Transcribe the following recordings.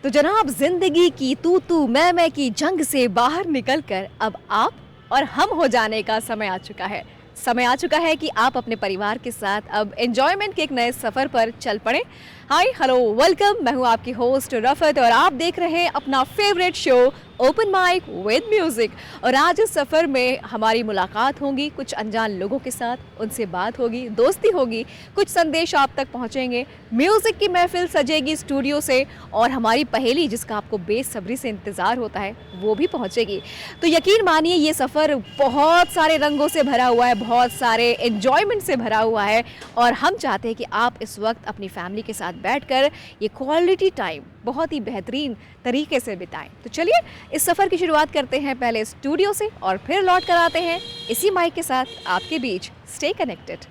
तो जनाब जिंदगी की तू मैं की जंग से बाहर निकलकर अब आप और हम हो जाने का समय आ चुका है। समय आ चुका है कि आप अपने परिवार के साथ अब एंजॉयमेंट के एक नए सफर पर चल पड़े। हाय हेलो वेलकम, मैं हूं आपकी होस्ट रफत और आप देख रहे हैं अपना favourite show open mic with music. और आज इस सफर में हमारी मुलाकात होगी कुछ अनजान लोगों के साथ, उनसे बात होगी, दोस्ती होगी, कुछ संदेश आप तक पहुंचेंगे, म्यूजिक की महफिल सजेगी स्टूडियो से और हमारी पहेली जिसका आपको बेसब्री से इंतज़ार होता है वो भी पहुंचेगी। तो यकीन मानिए ये सफ़र बहुत सारे रंगों से भरा हुआ है, बहुत सारे एन्जॉयमेंट से भरा हुआ है और हम चाहते हैं कि आप इस वक्त अपनी फैमिली के साथ बैठकर ये क्वालिटी टाइम बहुत ही बेहतरीन तरीके से बिताएं। तो चलिए इस सफ़र की शुरुआत करते हैं पहले स्टूडियो से और फिर लौट कर आते हैं इसी माइक के साथ आपके बीच। Stay connected.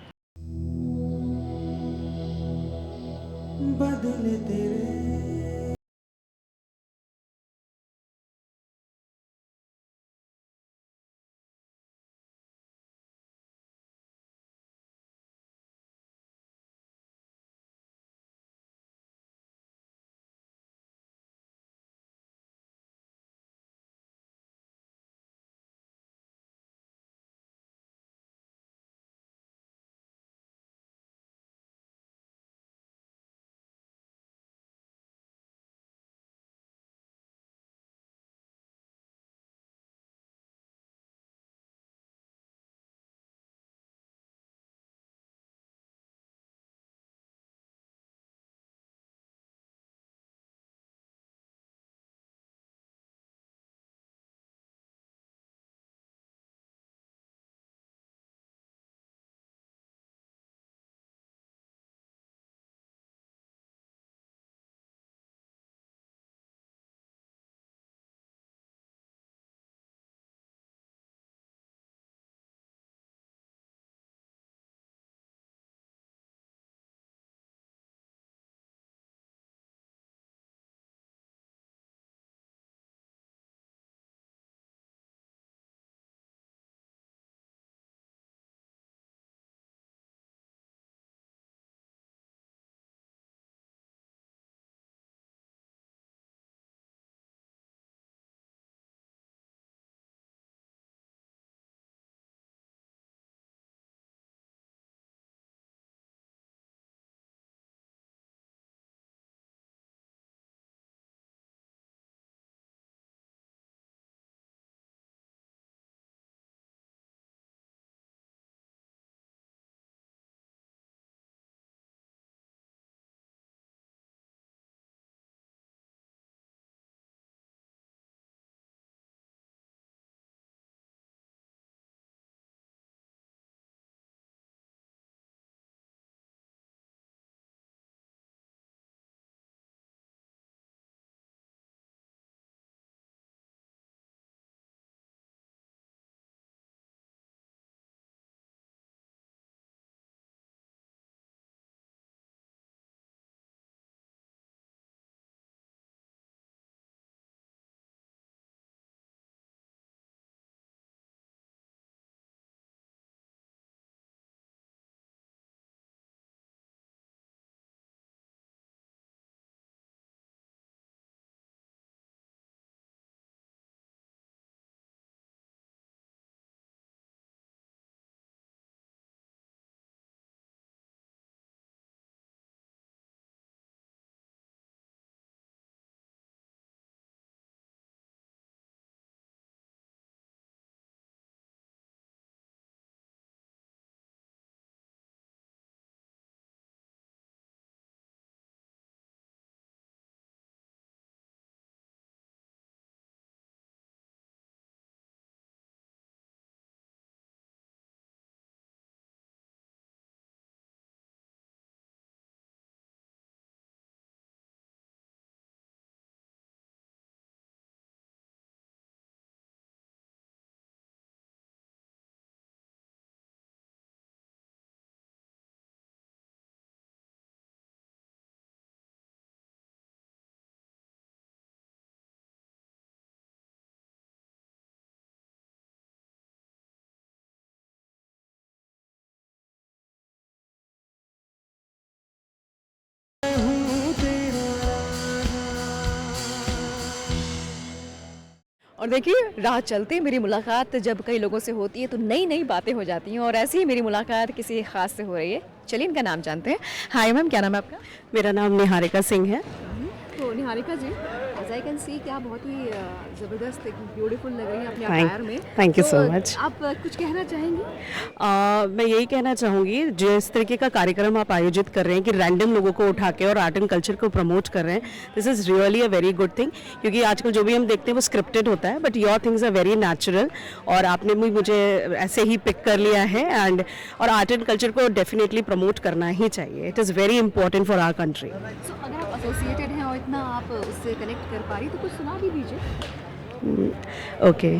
बदले तेरे और देखिए राह चलते मेरी मुलाकात जब कई लोगों से होती है तो नई-नई बातें हो जाती हैं और ऐसे ही मेरी मुलाकात किसी ख़ास से हो रही है। चलिए इनका नाम जानते हैं। हाय मैम, क्या नाम है आपका? मेरा नाम निहारिका सिंह है। तो निहारिका जी, एज़ आई कैन सी कि आप बहुत ही ज़बरदस्त एक ब्यूटीफुल लग रही हैं अपने थैंक अटायर में। थैंक यू तो सो मच। आप कुछ कहना चाहेंगी? मैं यही कहना चाहूँगी, जिस तरीके का कार्यक्रम आप आयोजित कर रहे हैं कि रैंडम लोगों को उठा के और आर्ट एंड कल्चर को प्रमोट कर रहे हैं, this is really a very good thing. क्योंकि आजकल जो भी हम देखते हैं वो स्क्रिप्टेड होता है, but your things are very natural. और आपने भी मुझे ऐसे ही पिक कर लिया है एंड और आर्ट एंड कल्चर को डेफिनेटली प्रमोट करना ही चाहिए। It is very important for our country. So अगर आप एसोसिएटेड हैं और इतना आप उससे कनेक्ट कर पा रही तो कुछ सुना भी दीजिए। ओके।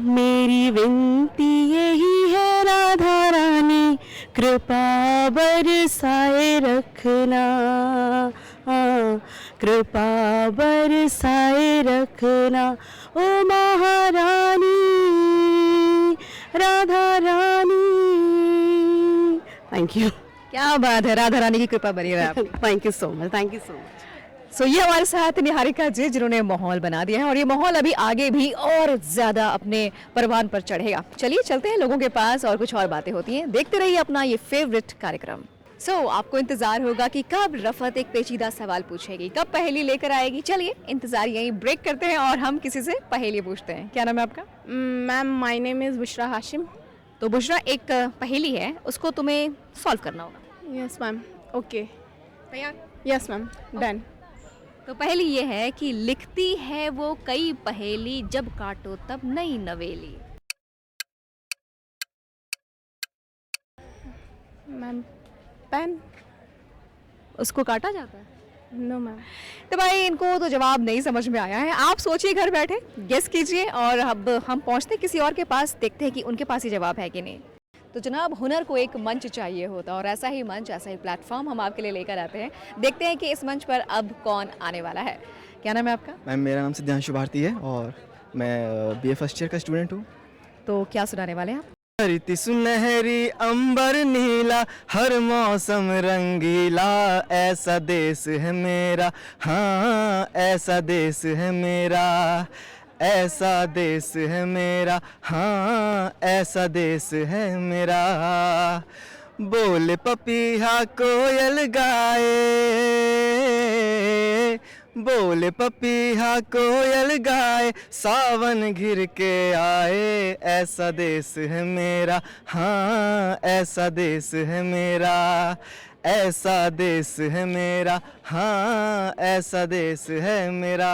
मेरी विनती यही है राधा रानी, कृपा बरसाए रखना, कृपा बरसाए रखना, ओ महारानी राधा रानी। Thank you. क्या बात है, राधा रानी की कृपा बनी रहे आप। Thank you so much, thank you so much. So ये हमारे साथ निहारिका जी जिन्होंने माहौल बना दिया है और ये माहौल अभी आगे भी और ज़्यादा अपने परवान पर चढ़ेगा। चलिए चलते हैं लोगों के पास और कुछ और बातें होती हैं। देखते रहिए अपना ये फेवरेट कार्यक्रम। आपको इंतजार होगा कि कब रफ़त एक पेचीदा सवाल पूछेगी, कब पहेली लेकर आएगी। चलिए इंतजार यहीं ब्रेक करते हैं और हम किसी से पहेली पूछते हैं। क्या नाम है आपका? Ma'am my name is Bushra Hashim. तो बुशरा, एक पहेली है, उसको तुम्हें सॉल्व करना होगा। Yes ma'am. ओके। तैयार? Yes ma'am, done. तो पहेली ये है कि लिखती है वो कई पहेली, जब काटो तब नई नवेली। Ma'am pen. उसको काटा जाता है? No ma'am. तो भाई इनको तो जवाब नहीं समझ में आया है। आप सोचिए घर बैठे, गेस कीजिए और अब हम पहुंचते हैं किसी और के पास, देखते हैं कि उनके पास ही जवाब है कि नहीं। तो जनाब, हुनर को एक मंच चाहिए होता और ऐसा ही मंच, ऐसा ही प्लेटफॉर्म हम आपके लिए लेकर आते हैं। देखते हैं कि इस मंच पर अब कौन आने वाला है। क्या नाम है आपका? मैम मेरा नाम सिद्धांशु भारती है और मैं बीए फर्स्ट ईयर का स्टूडेंट हूँ। तो क्या सुनाने वाले हैं आप? धरती सुनहरी अंबर नीला, हर मौसम रंगीला, ऐसा देश है मेरा, हाँ ऐसा देश है मेरा, ऐसा देश है मेरा, हाँ ऐसा देश है मेरा। बोले पपीहा कोयल गाए, बोले पपीहा कोयल गाए, सावन घिर के आए, ऐसा देश है मेरा, हाँ ऐसा देश है मेरा, ऐसा देश है मेरा, हाँ ऐसा देश है मेरा।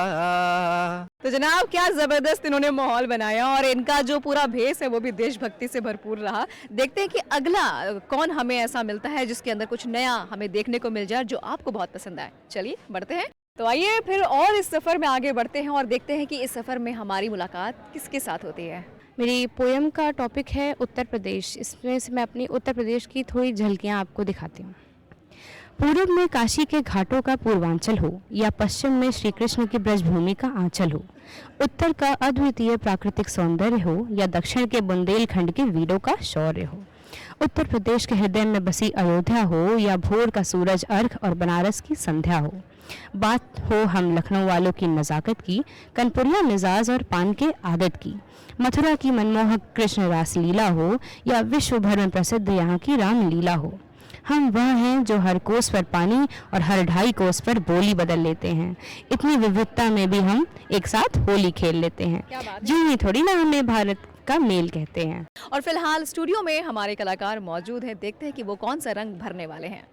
तो जनाब, क्या जबरदस्त इन्होंने माहौल बनाया और इनका जो पूरा भेष है वो भी देशभक्ति से भरपूर रहा। देखते हैं कि अगला कौन हमें ऐसा मिलता है जिसके अंदर कुछ नया हमें देखने को मिल जाए जो आपको बहुत पसंद आए। चलिए बढ़ते हैं। तो आइए फिर और इस सफ़र में आगे बढ़ते हैं और देखते हैं कि इस सफ़र में हमारी मुलाकात किसके साथ होती है। मेरी पोएम का टॉपिक है उत्तर प्रदेश। इसमें से मैं अपनी उत्तर प्रदेश की थोड़ी झलकियाँ आपको दिखाती हूँ। पूर्व में काशी के घाटों का पूर्वांचल हो या पश्चिम में श्री कृष्ण की ब्रजभूमि का आंचल हो, उत्तर का अद्वितीय प्राकृतिक सौंदर्य हो या दक्षिण के बुंदेलखंड के वीरों का शौर्य हो, उत्तर प्रदेश के हृदय में बसी अयोध्या हो या भोर का सूरज अर्घ और बनारस की संध्या हो, बात हो हम लखनऊ वालों की नज़ाकत की, कनपुरिया मिजाज और पान के आदत की, मथुरा की मनमोहक कृष्ण रास लीला हो या विश्व भर में प्रसिद्ध यहाँ की रामलीला हो, हम वह हैं जो हर कोस पर पानी और हर ढाई कोस पर बोली बदल लेते हैं। इतनी विविधता में भी हम एक साथ होली खेल लेते हैं। यूं ही थोड़ी ना हमें भारत का मेल कहते हैं। और फिलहाल स्टूडियो में हमारे कलाकार मौजूद हैं, देखते हैं कि वो कौन सा रंग भरने वाले हैं।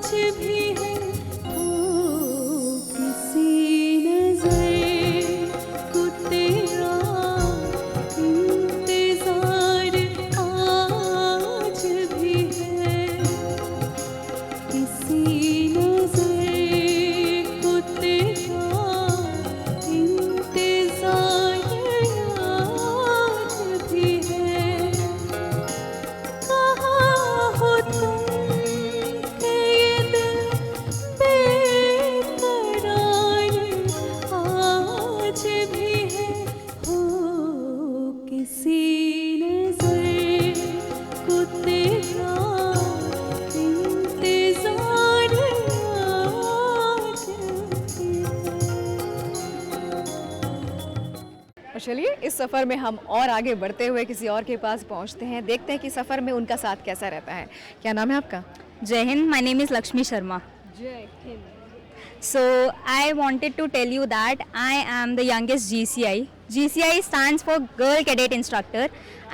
आज भी है हो किसी नजर को तेरा इंतजार आज भी है किसी नजर को तेरा इंतजार आज भी है कहाँ हो तुम कि ये दिल बेकरार आज भी है हो किसी नजर को तेरा इंतजार आज भी है। और चलिए इस सफ़र में हम और आगे बढ़ते हुए किसी और के पास पहुंचते हैं, देखते हैं कि सफ़र में उनका साथ कैसा रहता है। क्या नाम है आपका? Jai Hind, my name is Lakshmi Sharma. जय Hind. So I wanted to tell you that I am the youngest GCI. GCI stands for Girl Cadet Instructor,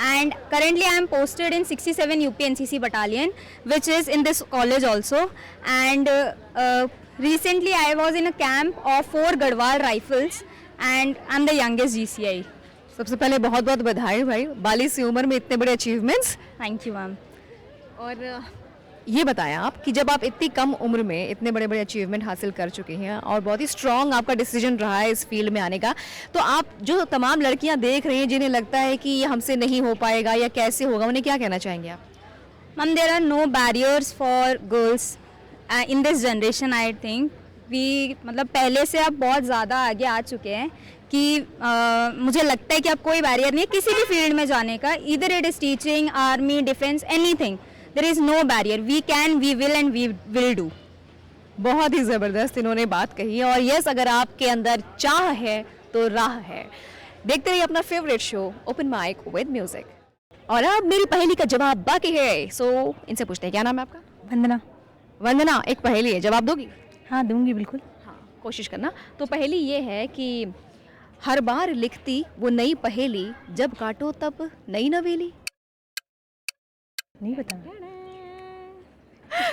and currently I am posted in 67 UP NCC Battalion, which is in this college also. And recently I was in a camp of 4 Garhwal Rifles, and I am the youngest GCI. सबसे पहले बहुत बहुत बधाई भाई, 42 सी उम्र में इतने बड़े अचीवमेंट्स। Thank you, ma'am. और ये बताया आप कि जब आप इतनी कम उम्र में इतने बड़े बड़े अचीवमेंट हासिल कर चुकी हैं और बहुत ही स्ट्रॉन्ग आपका डिसीजन रहा है इस फील्ड में आने का, तो आप जो तमाम लड़कियां देख रही हैं जिन्हें लगता है कि ये हमसे नहीं हो पाएगा या कैसे होगा, उन्हें क्या कहना चाहेंगे आप? Ma'am, there are no barriers for girls in this generation. I think we मतलब पहले से अब बहुत ज़्यादा आगे आ चुके हैं कि मुझे लगता है कि अब कोई बैरियर नहीं है किसी भी फील्ड में जाने का. Either it is teaching, army, defense, anything. There is no barrier. We can, we will and we will do. बहुत ही ज़बरदस्त इन्होंने बात कही है। और यस, अगर आपके अंदर चाह है तो राह है। देखते रहिए अपना favourite show open mic with music. और अब मेरी पहेली का जवाब बाकी है, सो इनसे पूछते हैं, क्या नाम है आपका? वंदना. वंदना, एक पहेली है, जवाब दोगी? हाँ, दूंगी बिल्कुल. हाँ, कोशिश करना। तो पहेली ये है कि हर बार लिखती वो नई पहेली, जब काटो तब नई नवेली। नहीं पता.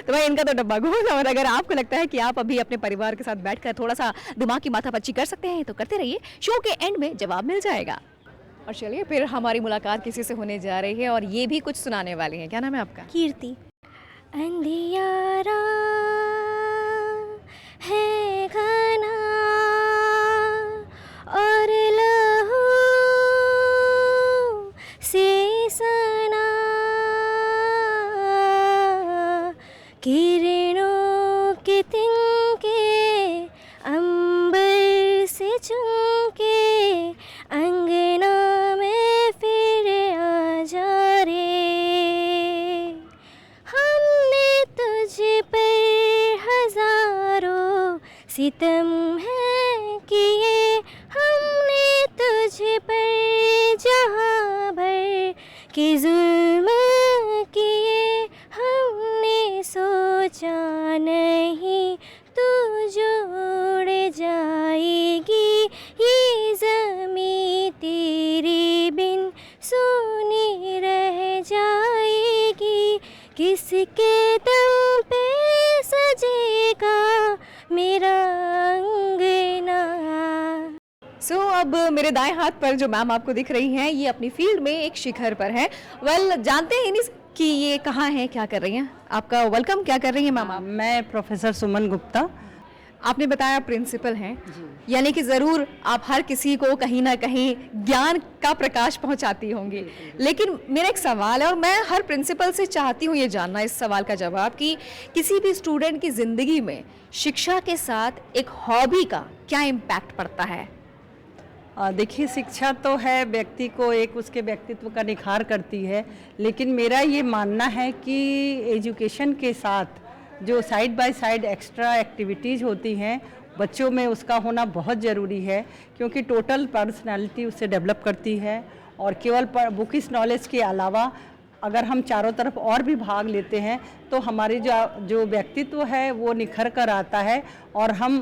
तो भाई इनका तो डब्बा गोल। और अगर आपको लगता है कि आप अभी अपने परिवार के साथ बैठकर थोड़ा सा दिमाग की माथापच्ची कर सकते हैं तो करते रहिए, शो के एंड में जवाब मिल जाएगा। और चलिए फिर हमारी मुलाकात किसी से होने जा रही है और ये भी कुछ सुनाने वाली हैं। क्या नाम है आपका? कीर्ति. अंधियारा है घना और लहू से सना, किरणों के तिनके अंबर से चुनके अंगना में फिर आ जा रे। हमने तुझ पर हजारों सितम है किए, हमने तुझ पर जहां भर के जुल्म किए, हमने सोचा नहीं तू जोड़ जाएगी, ये ज़मीं तेरे बिन सूनी रह जाएगी, किसके दम पे सजेगा मेरा अंगना। सो अब मेरे दाएं हाथ पर जो मैम आपको दिख रही हैं, ये अपनी फील्ड में एक शिखर पर है। वेल, जानते हैं इन्हीं कि ये कहाँ हैं, क्या कर रही हैं। आपका वेलकम, क्या कर रही हैं मैम आप? मैं प्रोफेसर सुमन गुप्ता। आपने बताया प्रिंसिपल हैं, यानी कि ज़रूर आप हर किसी को कहीं ना कहीं ज्ञान का प्रकाश पहुंचाती होंगी। लेकिन मेरा एक सवाल है और मैं हर प्रिंसिपल से चाहती हूँ ये जानना, इस सवाल का जवाब, कि किसी भी स्टूडेंट की ज़िंदगी में शिक्षा के साथ एक हॉबी का क्या इम्पैक्ट पड़ता है? देखिए, शिक्षा तो है, व्यक्ति को एक उसके व्यक्तित्व का निखार करती है, लेकिन मेरा ये मानना है कि एजुकेशन के साथ जो side by side extra activities होती हैं बच्चों में, उसका होना बहुत ज़रूरी है, क्योंकि टोटल पर्सनालिटी उससे डेवलप करती है। और केवल बुकिश नॉलेज के अलावा अगर हम चारों तरफ और भी भाग लेते हैं तो हमारी जो व्यक्तित्व है वो निखर कर आता है और हम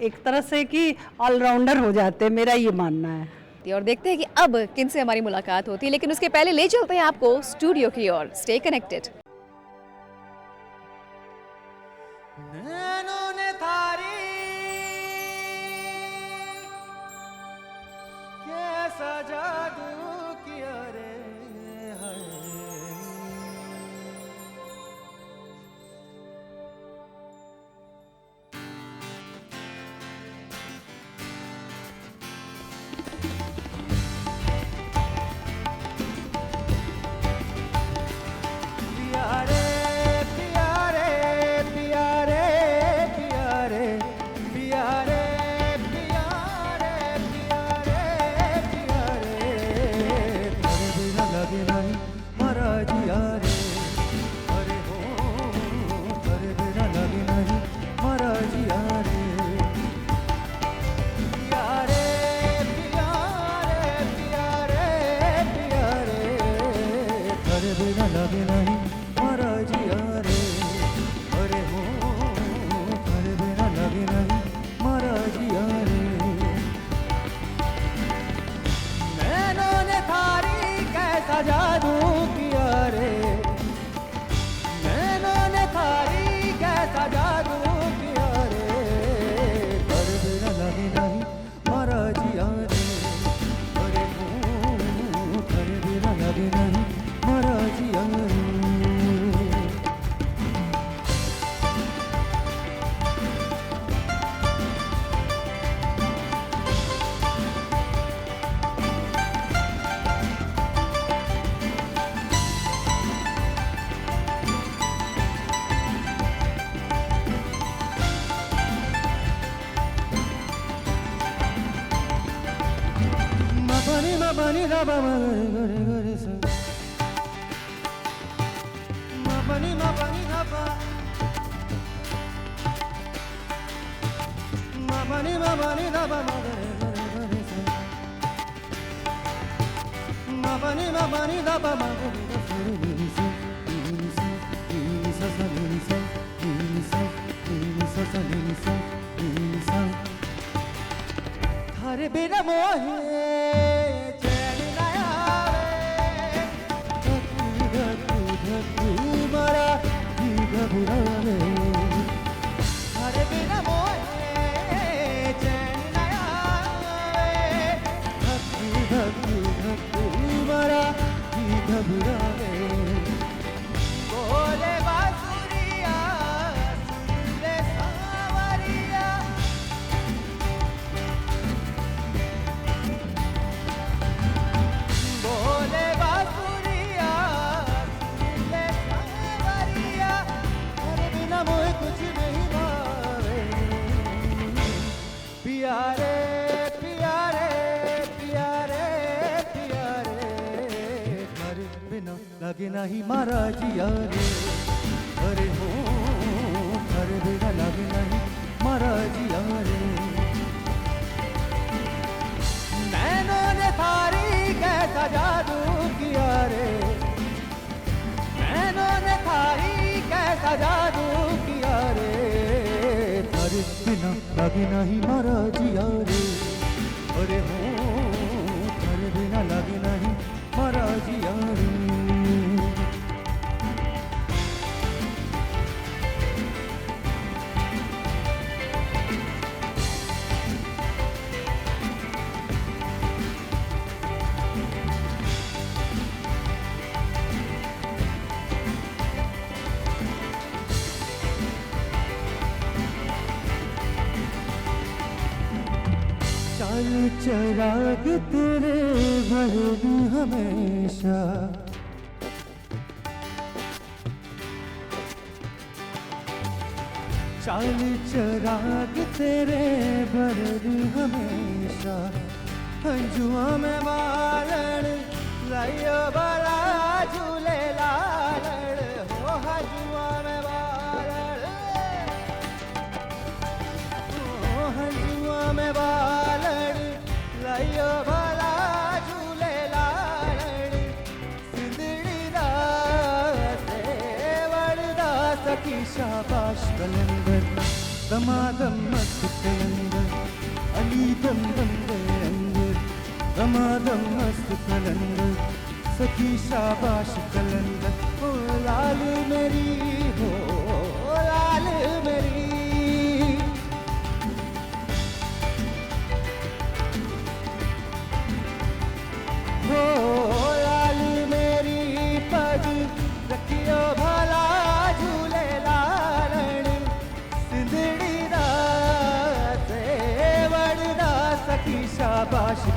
एक तरह से कि ऑलराउंडर हो जाते हैं, मेरा ये मानना है। और देखते हैं कि अब किन से हमारी मुलाकात होती है, लेकिन उसके पहले ले चलते हैं आपको स्टूडियो की ओर। Stay connected. नैनों ने थारी कैसा जादू किया रे हाय। प्यारे प्यारे प्यारे प्यारे प्यारे प्यारे प्यारे प्यारे तेरे बिना लगे नहीं मारा जिया रे। अरे हो तेरे बिना लगे नहीं मारा जिया रे। प्यारे प्यारे प्यारे प्यारे तेरे बिना लगे नहीं मारा जिया रे। अरे हो तेरे बिना लगे नहीं मारा जिया रे। नैनों ने थारी कैसा जादू किया रे। नैनों ने थारी कैसा जादू किया रे। तेरे बिना लगे नहीं मारा जिया रे। अरे हो तेरे बिना लगे नहीं मारा जिया रे। ma pani da ba ma ga re ga re sa. Ma pani da ba. Ma pani da ba ma ga re ga re sa. Ma pani da ba ma ga re ga re sa. Ni sa ni sa sa ni sa ni sa ni sa sa ni sa ni sa. थारे बिना मोहे चैन न आवे, धक धक मारा जी घबरावे। थारे बिना मोहे चैन न आवे, धक धक मारा जी घबरावे। बोले बांसुरिया सुन ले सावरिया, बोले बांसुरिया सुन ले सावरिया। तेरे बिना मोहे कुछ नहीं भावे। प्यारे प्यारे प्यारे प्यारे, तेरे बिना लगे नहीं मारा जिया रे। अरे हो तेरे बिना लगे नहीं मारा जिया रे। नैनों ने थारी कैसा जादू किया रे। नैनों ने थारी कैसा जादू किया रे। तेरे बिना लगे नहीं मारा जिया रे। अरे हो तेरे बिना लगे नहीं मारा जिया रे। चाल चराग तेरे भर दूं हमेशा। चाल चराग तेरे भर दूं हमेशा। हंजुआ में बालड़ लाइयो बड़ा झूले लालड़ हो। हंजुआ में बालड़ हो, हंजुआ में बालड़ लाइयो बड़ा झूले लालड़। सिंदड़ी दा सेवड़दा सखी शाबाश कलंदर। दमादम मस्त कलंदर अली दम दम दे अंदर। दमादम मस्त कलंदर सखी शाबाश कलंदर। ओ लाल मेरी हो लाल मेरी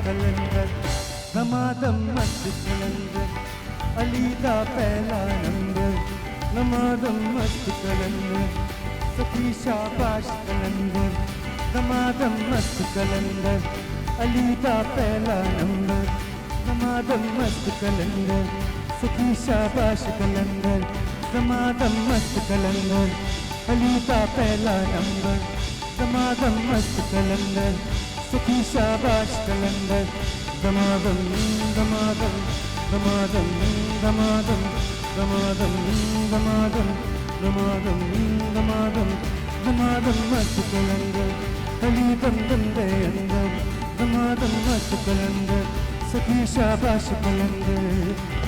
कलंदर दमादम मस्त कलंदर अली दा पहला नंबर दमादम मस्त कलंदर सखी शाबाश कलंदर दमादम मस्त कलंदर अली दा पहला नंबर दमादम मस्त कलंदर सखी शाबाश कलंदर दमादम मस्त कलंदर अली दा पहला नंबर दमादम मस्त कलंदर सखी शाबाश कलंदर दमादम दमादम दमादम दमादम दमादम दमादम दमादम दमादम दमादम मस्त कलंदर अली दम दम दे अंदर दमादम मस्त कलंदर सखी शाबाश कलंदर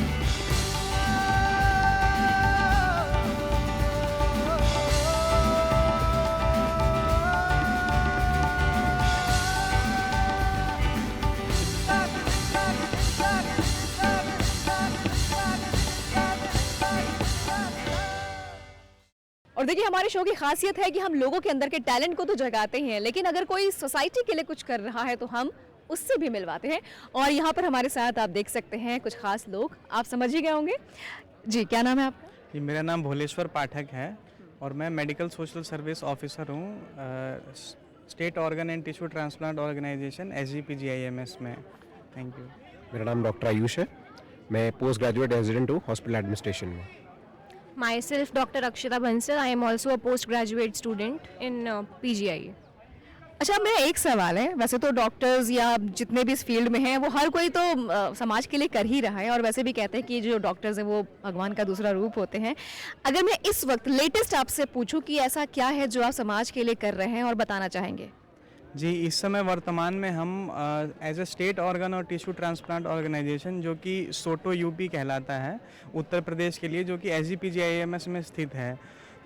और देखिए हमारे शो की खासियत है कि हम लोगों के अंदर के टैलेंट को तो जगाते हैं, लेकिन अगर कोई सोसाइटी के लिए कुछ कर रहा है तो हम उससे भी मिलवाते हैं। और यहाँ पर हमारे साथ आप देख सकते हैं कुछ खास लोग, आप समझ ही गए होंगे। जी क्या नाम है आपका? जी मेरा नाम भोलेश्वर पाठक है और मैं मेडिकल सोशल सर्विस ऑफिसर हूँ state organ and tissue transplant organisation SGPGIMS में। Thank you. मेरा नाम डॉक्टर आयुष है, मैं पोस्ट ग्रेजुएट रेजिडेंट हूँ हॉस्पिटल एडमिनिस्ट्रेशन में। Myself, Dr. Akshita Bansal. I am also a postgraduate student in PGI. अच्छा मेरा एक सवाल है, वैसे तो डॉक्टर्स या जितने भी इस फील्ड में हैं वो हर कोई तो समाज के लिए कर ही रहा है, और वैसे भी कहते हैं कि जो डॉक्टर्स हैं वो भगवान का दूसरा रूप होते हैं। अगर मैं इस वक्त लेटेस्ट आपसे पूछूं कि ऐसा क्या है जो आप समाज के लिए कर रहे हैं और बताना चाहेंगे? जी इस समय वर्तमान में हम एज ए स्टेट ऑर्गन और टिश्यू ट्रांसप्लांट ऑर्गेनाइजेशन जो कि सोटो यूपी कहलाता है उत्तर प्रदेश के लिए, जो कि SGPGIMS में स्थित है,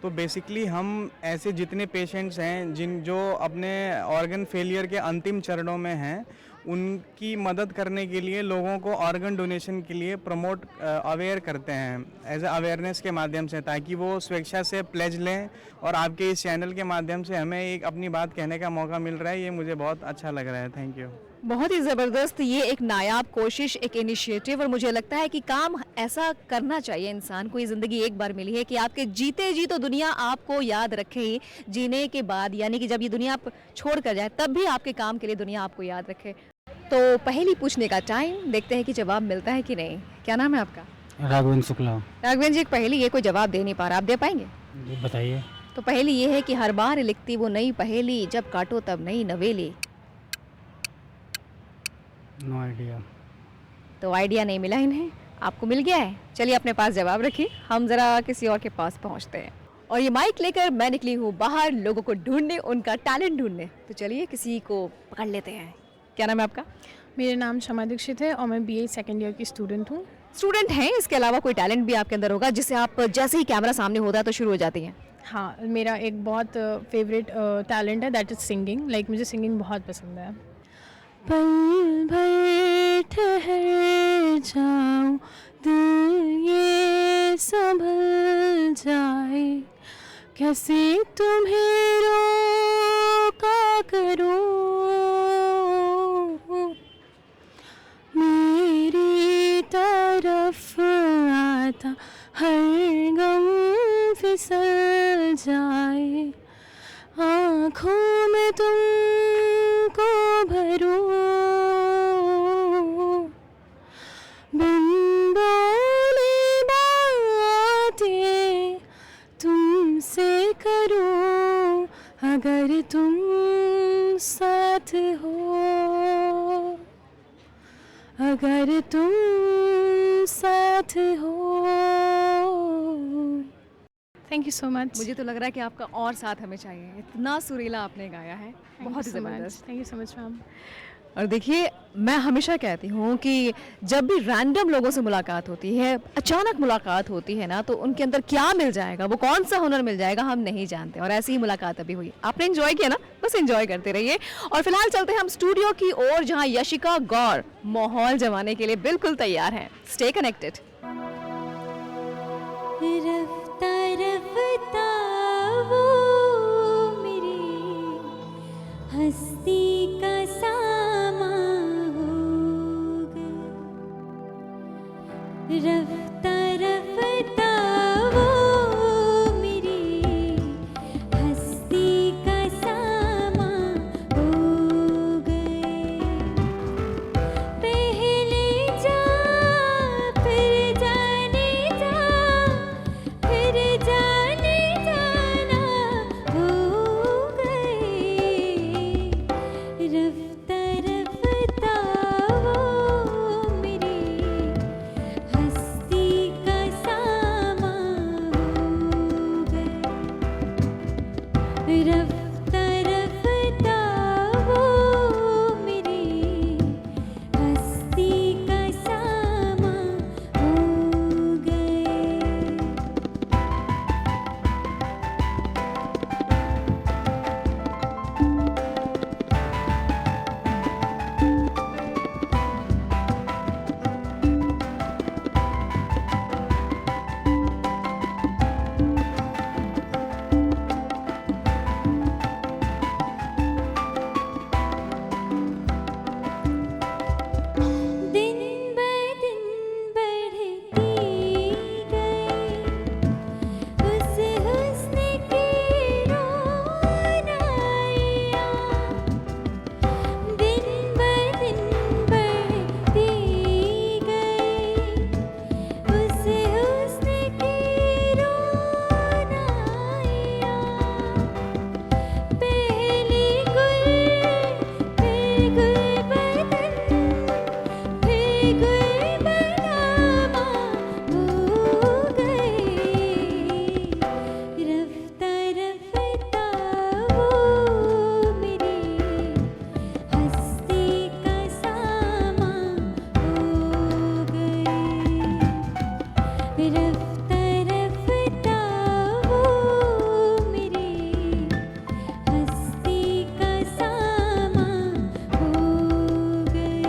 तो बेसिकली हम ऐसे जितने पेशेंट्स हैं जो अपने ऑर्गन फेलियर के अंतिम चरणों में हैं उनकी मदद करने के लिए लोगों को ऑर्गन डोनेशन के लिए प्रमोट अवेयर करते हैं एज ए अवेयरनेस के माध्यम से, ताकि वो स्वेच्छा से प्लेज लें। और आपके इस चैनल के माध्यम से हमें एक अपनी बात कहने का मौका मिल रहा है, ये मुझे बहुत अच्छा लग रहा है। Thank you. बहुत ही ज़बरदस्त, ये एक नायाब कोशिश, एक इनिशिएटिव, और मुझे लगता है कि काम ऐसा करना चाहिए इंसान को। ये ज़िंदगी एक बार मिली है कि आपके जीते जी तो दुनिया आपको याद रखे ही, जीने के बाद यानी कि जब ये दुनिया आप छोड़ कर जाए तब भी आपके काम के लिए दुनिया आपको याद रखे। तो पहली पूछने का टाइम, देखते हैं कि जवाब मिलता है कि नहीं। क्या नाम है आपका? राघवेंद्र शुक्ला। राघवेंद्र जी, एक पहेली है, कोई जवाब दे नहीं पा रहा, आप दे पाएंगे? बताइए। तो पहेली ये है कि हर बार लिखती वो नई पहेली, जब काटो तब नई नवेली। No idea. तो आइडिया नहीं मिला इन्हें, आपको मिल गया है। चलिए अपने पास जवाब रखिए, हम ज़रा किसी और के पास पहुंचते हैं। और ये माइक लेकर मैं निकली हूँ बाहर लोगों को ढूंढने, उनका टैलेंट ढूंढने। तो चलिए किसी को पकड़ लेते हैं। क्या नाम है आपका? मेरा नाम शमा दीक्षित है और मैं BA सेकेंड ईयर की स्टूडेंट हूँ। स्टूडेंट हैं, इसके अलावा कोई टैलेंट भी आपके अंदर होगा जिससे आप जैसे ही कैमरा सामने होता है तो शुरू हो जाती हैं? हाँ, मेरा एक बहुत फेवरेट टैलेंट है, दैट इज़ सिंगिंग। लाइक मुझे सिंगिंग बहुत पसंद है। पल भर ठहर जाऊं, दिल ये संभल जाए, कैसे तुम्हें रोका करूं, मेरी तरफ आता हर गम फिसल जाए, आँखों में तुमको भरूं, बिन बोले बातें तुमसे करूं, अगर तुम साथ हो, अगर तुम साथ हो। Thank you so much. मुझे तो लग रहा है कि आपका और साथ हमें चाहिए, इतना सुरीला आपने गाया है, बहुत ही ज़बरदस्त। Thank you so much ma'am. और देखिए मैं हमेशा कहती हूँ कि जब भी रैंडम लोगों से मुलाकात होती है, अचानक मुलाकात होती है ना, तो उनके अंदर क्या मिल जाएगा, वो कौन सा हुनर मिल जाएगा हम नहीं जानते। और ऐसी ही मुलाकात अभी हुई, आपने एंजॉय किया ना, बस एंजॉय करते रहिए। और फिलहाल चलते हैं हम स्टूडियो की ओर, जहाँ यशिका गौर माहौल जमाने के लिए बिल्कुल तैयार हैं। Stay connected. रफ्ता रफ्ता वो मेरी हस्ती का सामा हो रफ्ता रफ्ता वो मेरी हस्ती का सामा हो गए। दिन ब दिन बढ़ती गई उस हुस्न की रोनाइयाँ। दिन ब दिन बढ़ती गई उस हुस्न की रोनाइयाँ। पहली गुल फिर गुलबदन फिर गुलबनामा हो गई। रफ्ता रफ्ता वो मेरी हस्ती का सामा हो गई। रफ्ता रफ्ता वो मेरी हस्ती का सामा हो गई।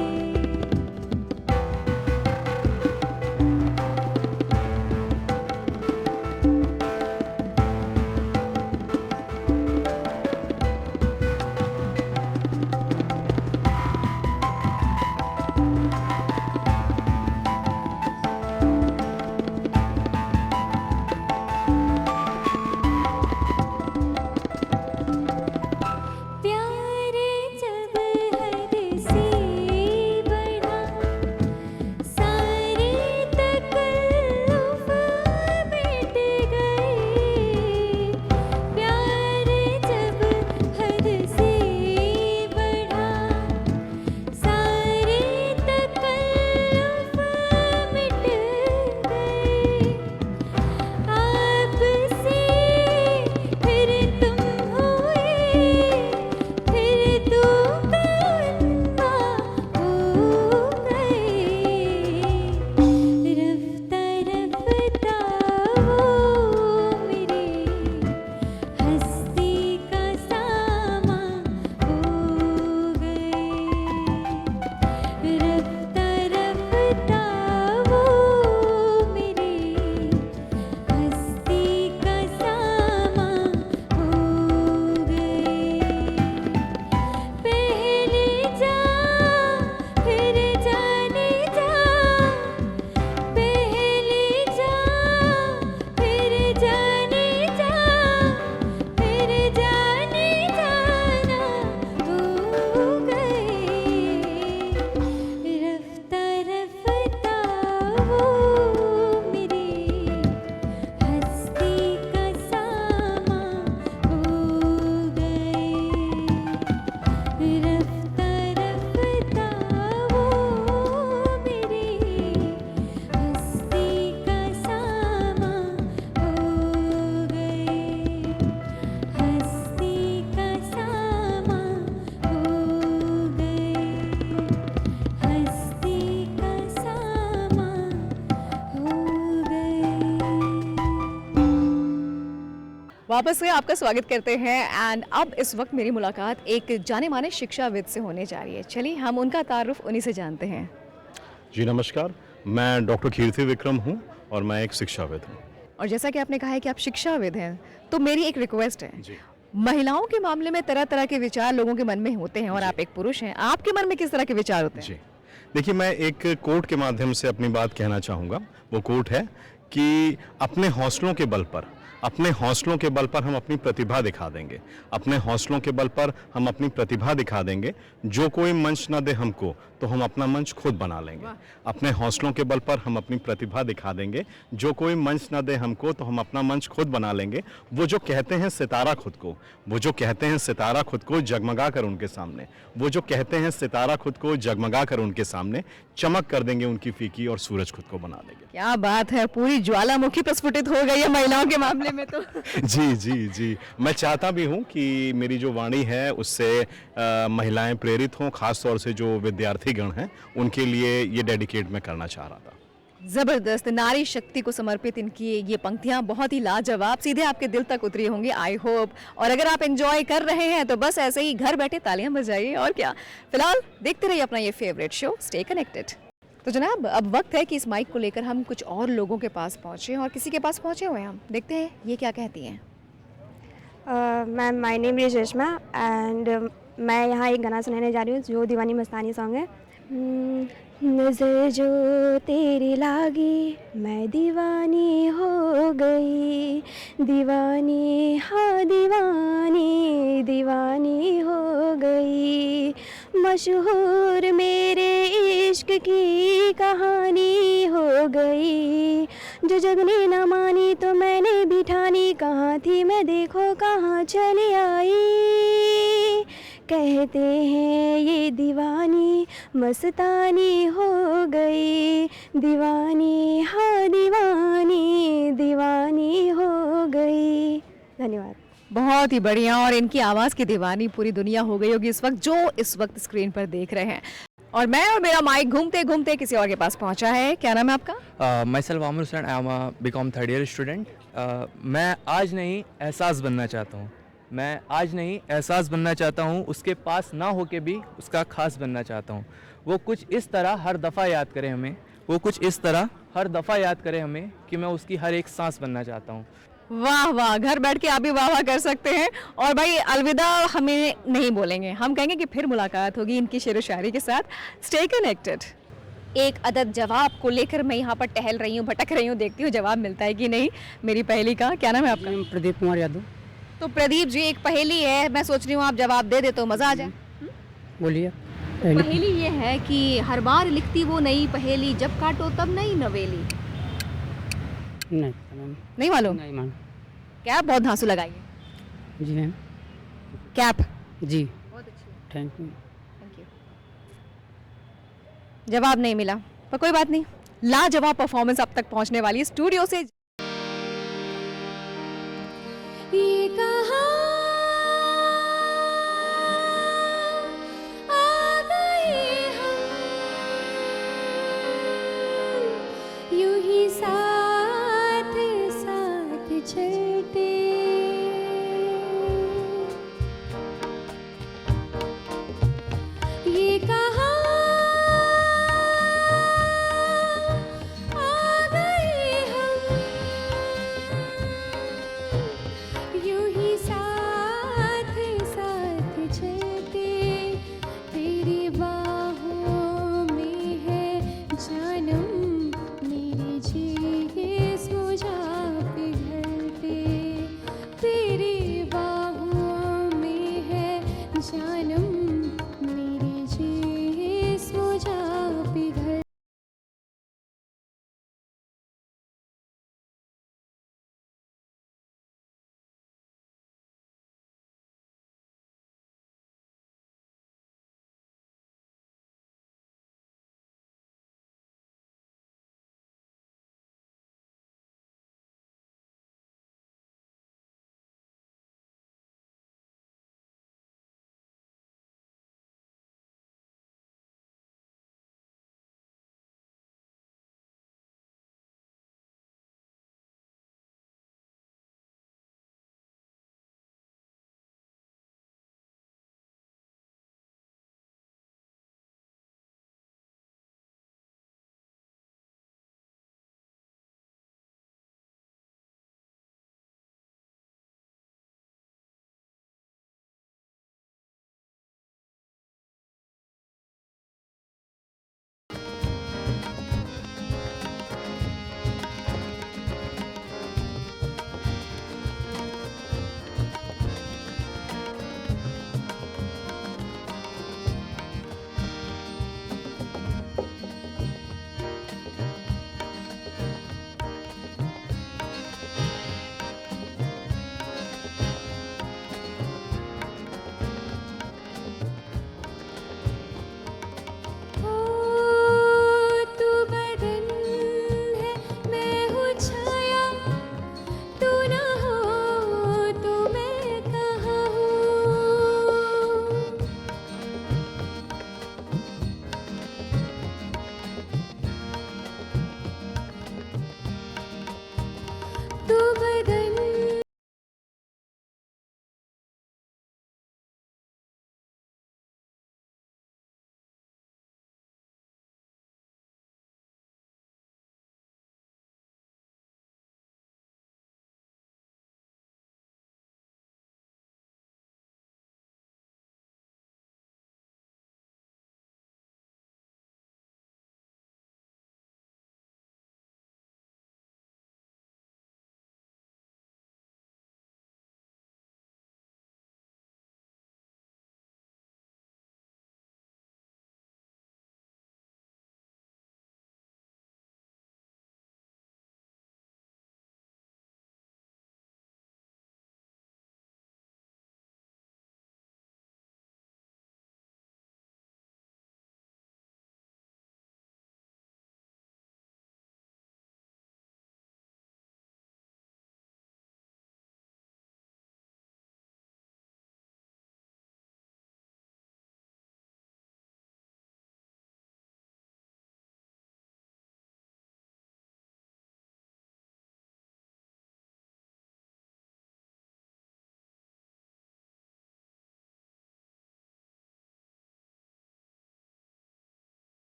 प्यार जब हद से बढ़ा सारे तकल्लुफ़ मिट गए। प्यार जब हद से बढ़ा सारे तकल्लुफ़ मिट गए। आपसे फिर तुम हुए फिर तू कौनवा हो गए। रफ्ता रफ्ता वो मेरी हस्ती का सामा हो गए। रफ्ता रफ्ता वो मेरी हस्ती का सामा हो गए। पहले जा फिर जाने जा पहले जा फिर जाने जा फिर जाने जाना हो गए। रफ्ता रफ्ता वो मेरी हस्ती का सामा हो गए। रफ्ता रफ्ता वो मेरी हस्ती का सामा हो गए। हस्ती का सामा हो गए। हस्ती का सामा हो गए। वापस से आपका स्वागत करते हैं एंड अब इस वक्त मेरी मुलाकात एक जाने माने शिक्षाविद से होने जा रही है। चलिए हम उनका तारुफ उन्हीं से जानते हैं। जी नमस्कार, मैं डॉक्टर कीर्ति विक्रम हूँ और मैं एक शिक्षाविद हूँ। और जैसा कि आपने कहा है कि आप शिक्षाविद हैं, तो मेरी एक रिक्वेस्ट है। जी। महिलाओं के मामले में तरह तरह के विचार लोगों के मन में होते हैं और आप एक पुरुष हैं, आपके मन में किस तरह के विचार होते हैं? जी देखिए, मैं एक कोट के माध्यम से अपनी बात कहना चाहूँगा। वो कोट है कि अपने हौसलों के बल पर अपने हौसलों के बल पर हम अपनी प्रतिभा दिखा देंगे। अपने हौसलों के बल पर हम अपनी प्रतिभा दिखा देंगे। जो कोई मंच ना दे हमको तो हम अपना मंच खुद बना लेंगे। अपने हौसलों के बल पर हम अपनी प्रतिभा दिखा देंगे। जो कोई मंच ना दे हमको तो हम अपना मंच खुद बना लेंगे। वो जो कहते हैं सितारा खुद को, वो जो कहते हैं सितारा खुद को जगमगा कर उनके सामने, वो जो कहते हैं सितारा खुद को जगमगा कर उनके सामने चमक कर देंगे उनकी फीकी और सूरज खुद को बना देंगे। क्या बात है, पूरी ज्वालामुखी प्रस्फुटित हो गई है महिलाओं के मामले सुनने में तो। जी जी जी, मैं चाहता भी हूँ कि मेरी जो वाणी है उससे महिलाएं प्रेरित हों, खास तौर से जो विद्यार्थीगण हैं उनके लिए ये डेडिकेट मैं करना चाह रहा था। जबरदस्त, नारी शक्ति को समर्पित इनकी ये पंक्तियां बहुत ही लाजवाब, सीधे आपके दिल तक उतरी होंगी, आई होप। और अगर आप एंजॉय कर रहे हैं तो बस ऐसे ही घर बैठे तालियां बजाइए और क्या। फिलहाल देखते रहिए अपना ये फेवरेट शो स्टे कनेक्टेड। तो जनाब, अब वक्त है कि इस माइक को लेकर हम कुछ और लोगों के पास पहुंचे, और किसी के पास पहुंचे हुए हैं हम, देखते हैं ये क्या कहती हैं। Ma'am, my name is Reshma and मैं यहाँ एक गाना सुनाने जा रही हूँ जो दीवानी मस्तानी सॉन्ग है। नज़र जो तेरी लागी मैं दीवानी हो गई, दीवानी हाँ दीवानी दीवानी हो गई, मशहूर मेरे इश्क की कहानी हो गई, जो जग ने न मानी तो मैंने भी ठानी, कहाँ थी मैं देखो कहाँ चली आई, कहते हैं ये दीवानी मस्तानी हो गई, दीवानी हाँ दीवानी दीवानी हो गई। धन्यवाद। बहुत ही बढ़िया, और इनकी आवाज़ की दीवानी पूरी दुनिया हो गई होगी इस वक्त, जो इस वक्त स्क्रीन पर देख रहे हैं। और मैं और मेरा माइक घूमते घूमते किसी और के पास पहुंचा है। क्या नाम है आपका? Myself Aamir Hussain, I am a BCom third year student. मैं आज नहीं एहसास बनना चाहता हूँ, मैं आज नहीं एहसास बनना चाहता हूँ, उसके पास ना हो के भी उसका खास बनना चाहता हूँ। वो कुछ इस तरह हर दफ़ा याद करे हमें, वो कुछ इस तरह हर दफ़ा याद करे हमें कि मैं उसकी हर एक सांस बनना चाहता हूँ। वाह वाह, घर बैठ के आप भी वाह वाह कर सकते हैं। और भाई अलविदा हमें नहीं बोलेंगे, हम कहेंगे कि फिर मुलाकात होगी इनकी शेर व शायरी के साथ। Stay connected. एक अदद जवाब को लेकर मैं यहाँ पर टहल रही हूँ, भटक रही हूँ, देखती हूँ जवाब मिलता है कि नहीं मेरी पहेली का। क्या नाम है आपका? प्रदीप कुमार यादव। तो प्रदीप जी, एक पहेली है, मैं सोच रही हूँ आप जवाब दे दे तो मज़ा आ जाए। बोलिए। पहेली ये है कि हर बार लिखती वो नई पहेली, जब काटो तब नई नवेली। नहीं मालूम? नहीं मालूम। कैप बहुत धांसू लगाइए। जी मैम। कैप जी, बहुत अच्छी। Thank you. Thank you. जवाब नहीं मिला पर कोई बात नहीं, लाजवाब परफॉर्मेंस अब तक पहुंचने वाली स्टूडियो से। ये कहाँ आ गए हम, यूं ही साथ साथ चलते, ये कहाँ आ गए हम,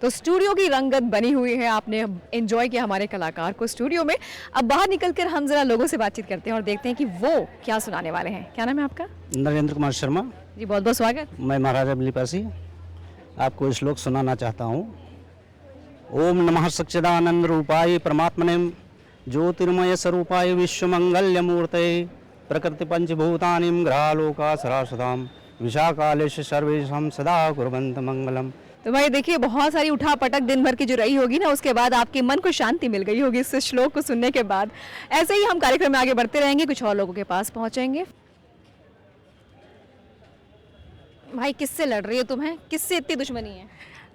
तो स्टूडियो की रंगत बनी हुई है, आपने एंजॉय किया हमारे कलाकार को स्टूडियो में। अब बाहर निकलकर हम जरा लोगों से बातचीत करते हैं और देखते हैं कि वो क्या सुनाने वाले हैं। क्या नाम है आपका? नरेंद्र कुमार शर्मा जी, बहुत बहुत स्वागत। मैं महाराजा बिलीपासी आपको श्लोक सुनाना चाहता हूँ। ओम नमः सच्चिदानंद रूपाय परमात्मने ज्योतिर्मय स्वरूपाय विश्वमंगल्य मूर्तये प्रकृति पंचभूतानि ग्रहालोका सरासदाम विशाकालेश सर्वेशम सदा कुर्वन्त मंगलम। तो भाई देखिए, बहुत सारी उठा पटक दिन भर की जो रही होगी ना, उसके बाद आपके मन को शांति मिल गई होगी इस श्लोक को सुनने के बाद। ऐसे ही हम कार्यक्रम में आगे बढ़ते रहेंगे, कुछ और लोगों के पास पहुंचेंगे। भाई किससे लड़ रही हो तुम्हें, किससे इतनी दुश्मनी है?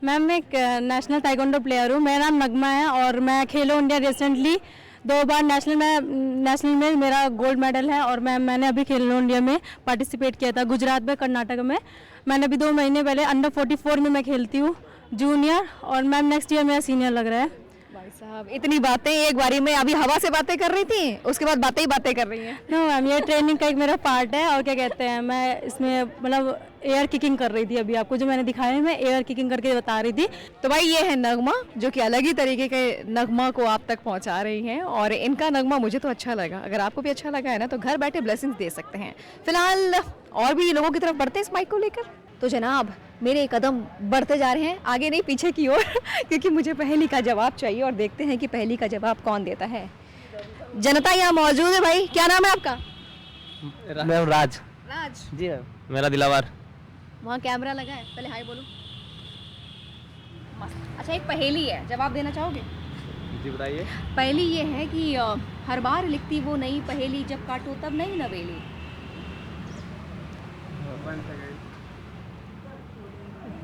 मैम मैं एक नेशनल ताइक्वांडो प्लेयर हूँ। मेरा नाम नगमा है और मैं खेलो इंडिया रिसेंटली 2 बार नेशनल में मेरा गोल्ड मेडल है। और मैंने अभी खेलो इंडिया में पार्टिसिपेट किया था गुजरात में, कर्नाटक में। मैंने अभी 2 महीने पहले अंडर 44 में मैं खेलती हूँ जूनियर, और मैम नेक्स्ट ईयर मेरा सीनियर लग रहा है। भाई साहब इतनी बातें एक बारी में, अभी हवा से बातें कर रही थी, उसके बाद बातें कर रही हैं। नो मैम, ये ट्रेनिंग का एक मेरा पार्ट है। और क्या कहते हैं, मैं इसमें मतलब एयर किकिंग कर रही थी। अभी आपको जो मैंने दिखाया, मैं एयर किकिंग करके बता रही थी। तो भाई ये है नगमा, जो कि अलग ही तरीके के नगमा को आप तक पहुंचा रही हैं, और इनका नगमा मुझे तो अच्छा लगा। अगर आपको भी अच्छा लगा है ना, तो घर बैठे ब्लेसिंग्स दे सकते हैं। फिलहाल और भी लोगों की तरफ बढ़ते हैं इस माइक को लेकर। तो जनाब मेरे कदम बढ़ते जा रहे हैं, आगे नहीं पीछे की ओर क्योंकि मुझे पहेली का जवाब चाहिए, और देखते हैं कि पहेली का जवाब कौन देता है। जनता यहाँ मौजूद है। भाई क्या नाम है आपका? मैं राज। राज जी मेरा दिलावर। वहाँ कैमरा लगा है, पहले हाय बोलो। मस्त। अच्छा, एक पहेली है, जवाब देना चाहोगे? जी बताइए। पहेली ये है कि हर बार लिखती वो नई पहेली, जब काटो तब नई नवेली।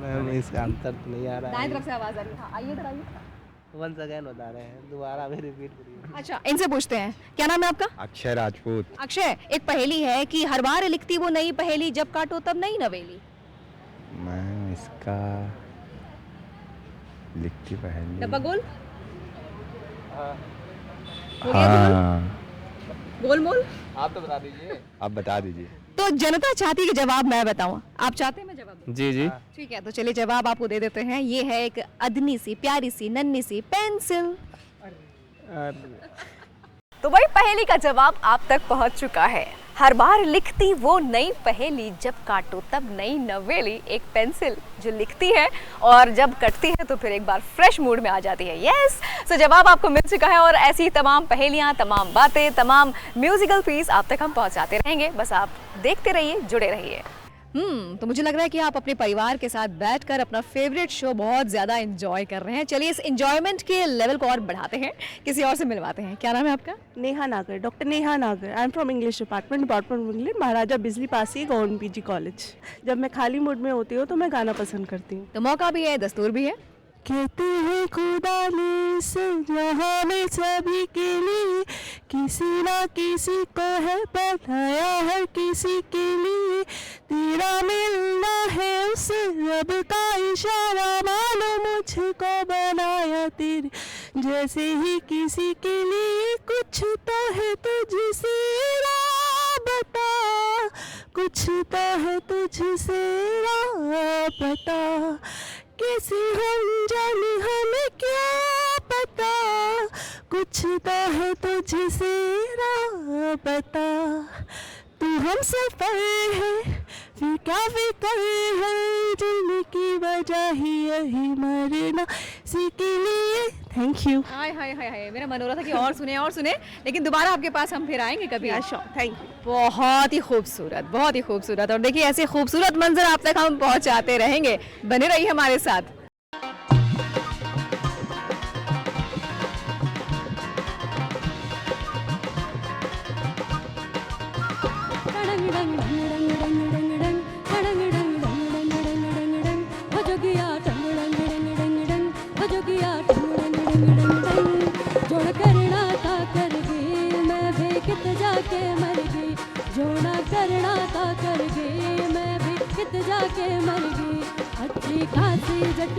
मैम इसका आंसर तो नहीं आ रहा दाएं है। तरफ से आवाज आ रही है। हाँ, आइए इधर आइए। वंस अगेन बता रहे हैं, दोबारा भी रिपीट करिए। अच्छा, इनसे पूछते हैं, क्या नाम है आपका? अक्षय राजपूत। अक्षय, एक पहेली है कि हर बार लिखती वो नई पहेली, जब काटो तब नई नवेली। मैं इसका लिखती पहली। डब्बा गोल? हाँ। गोल मोल? आप तो बता दीजिए। आप बता दीजिए। तो जनता चाहती है कि जवाब मैं बताऊं, आप चाहते हैं मैं जवाब दूं? जी जी। ठीक है, तो चलिए जवाब आपको दे देते हैं। ये है एक अदनी सी प्यारी सी नन्ही सी पेंसिल। तो भाई पहेली का जवाब आप तक पहुंच चुका है। हर बार लिखती वो नई पहेली, जब काटो तब नई नवेली। एक पेंसिल जो लिखती है और जब कटती है तो फिर एक बार फ्रेश मूड में आ जाती है। यस, सो जवाब आपको मिल चुका है, और ऐसी तमाम पहेलियां, तमाम बातें, तमाम म्यूजिकल पीस आप तक हम पहुंचाते रहेंगे। बस आप देखते रहिए, जुड़े रहिए। तो मुझे लग रहा है कि आप अपने परिवार के साथ बैठकर अपना फेवरेट शो बहुत ज़्यादा एंजॉय कर रहे हैं। चलिए इस एंजॉयमेंट के लेवल को और बढ़ाते हैं, किसी और से मिलवाते हैं। क्या नाम है आपका? नेहा नागर, doctor Neha Nagar. I am from English department of English, Maharaja Bijli Pasi government PG college. जब मैं खाली मूड में होती हूँ तो मैं गाना पसंद करती हूँ। तो मौका भी है, दस्तूर भी है। कहते हैं खुदा ने जहाँ में सभी के लिए किसी ना किसी को है बनाया, हर किसी के लिए तेरा मिलना है उस रब का इशारा, मानो मुझको बनाया तेरे जैसे ही किसी के लिए। कुछ तो है तुझसे बता, कुछ तो है तुझसे पता, कैसे हम जाने हमें क्या पता, कुछ तो है तुझसे पता। तू हम सफर है, फिर क्या फिक्र है, जीने की वजह ही यही मरना सीखे लिए। Thank you. हाय हाय हाय हाय, मेरा मन हो रहा था कि और सुने, लेकिन दोबारा आपके पास हम फिर आएंगे कभी। Thank you. बहुत ही खूबसूरत, बहुत ही खूबसूरत। और देखिए ऐसे खूबसूरत मंजर आप तक हम पहुंचाते रहेंगे, बने रहिए हमारे साथ। जाके मर गई, अच्छी खासी जट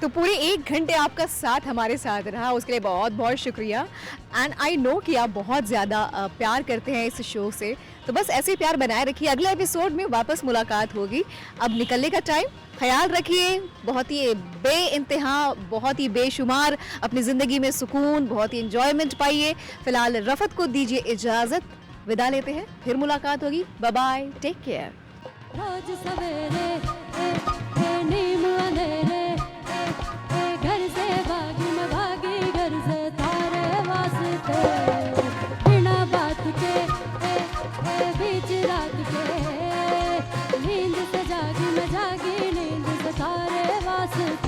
तो पूरे 1 घंटे आपका साथ हमारे साथ रहा, उसके लिए बहुत बहुत शुक्रिया। एंड आई नो कि आप बहुत ज़्यादा प्यार करते हैं इस शो से, तो बस ऐसे ही प्यार बनाए रखिए। अगले एपिसोड में वापस मुलाकात होगी। अब निकलने का टाइम, ख्याल रखिए, बहुत ही बेइंतहा, बहुत ही बेशुमार अपनी ज़िंदगी में सुकून, बहुत ही एंजॉयमेंट पाइए। फिलहाल रफत को दीजिए इजाज़त, विदा लेते हैं, फिर मुलाकात होगी। Bye bye, take care. रोज सवेरे नीम अंधेरे घर से भागी मैं भागी घर से तारे वास्ते बिना बात के बीच रात के नींद से जागी मैं जागी नींद से तारे वास्ते।